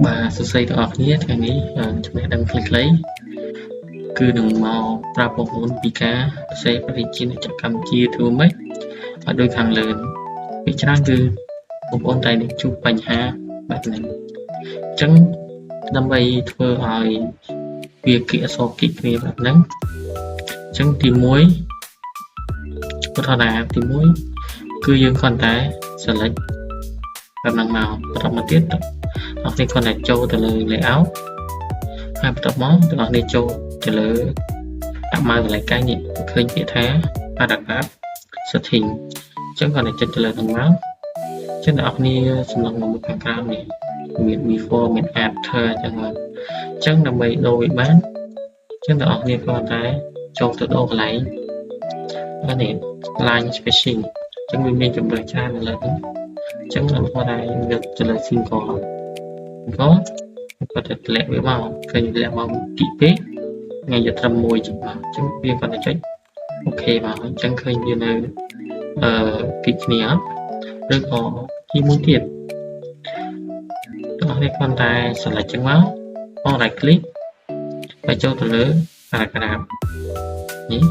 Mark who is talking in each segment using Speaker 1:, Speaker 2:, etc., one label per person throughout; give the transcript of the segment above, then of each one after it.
Speaker 1: Bà sơ xây tụi nhéថ្ងៃនេះចំណេះដឹងខ្លីៗគឺនឹងមកប្រាប់បងប្អូនពីការសរសេរបរិញ្ញាបត្រកម្ពុជាធ្វើម៉េចឲ្យដូចខាងលើពីច្រើនគឺបងប្អូនតែនឹងជួបបញ្ហាបែបហ្នឹងអញ្ចឹងដើម្បីធ្វើឲ្យវាគិអក្សរគិគ្នាបែបហ្នឹងអញ្ចឹងទី1ឧទាហរណ៍ទី1គឺយើងគ្រាន់តែ select បែបហ្នឹងមកបន្តមកទៀតអ្នកនេះគ្រាន់តែចូលទៅលើ layout ហើយបន្ទាប់មកទាំងអស់នេះចូលទៅលើដាក់មកកន្លែងកាយនេះឃើញពាក្យថា paragraph setting អញ្ចឹងគ្រាន់តែចុចទៅលើហ្នឹងមកអញ្ចឹងអ្នកនរសម្លឹងមកខាងក្រោមនេះមាន before មាន after អញ្ចឹងដើម្បីដូរវាបានអញ្ចឹងអ្នកនរគ្រាន់តែចូលទៅដូរកន្លែងនេះ line spacing អញ្ចឹងវាមានជម្រើសច្រើននៅលើនេះអញ្ចឹងខ្ញុំគាត់តែយកទៅលើ single គាត់ទៅធ្លាក់វាមកឃើញធ្លាក់មកគីពេកថ្ងៃយកត្រឹម1ចឹងមកអញ្ចឹងវាគាត់ទៅចុចអូខេមកអញ្ចឹងឃើញវានៅគីគ្នាឬក៏ទីមួយទៀតបងប្អូនគាត់តែ select ចឹងមកបង right click ហើយចូលទៅលើ paragraph នេះ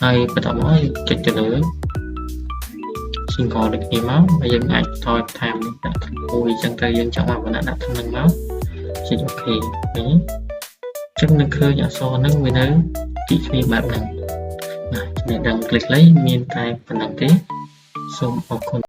Speaker 1: ហើយបន្តមកចុចទៅលើsingle ដូចគ្នាមកហើយយើងអាចថយបន្ថែមនេះដាក់មួយអញ្ចឹងទៅយើងចង់មកបណ្ណាដាក់ហ្នឹងមកចុចអូខេឃើញអញ្ចឹងនឹងឃើញអក្សរហ្នឹងវានៅទីគ្នាបែបហ្នឹងណាចំណេះដឹងខ្លីៗមានតែប៉ុណ្្នឹងទេសូមអរគុណ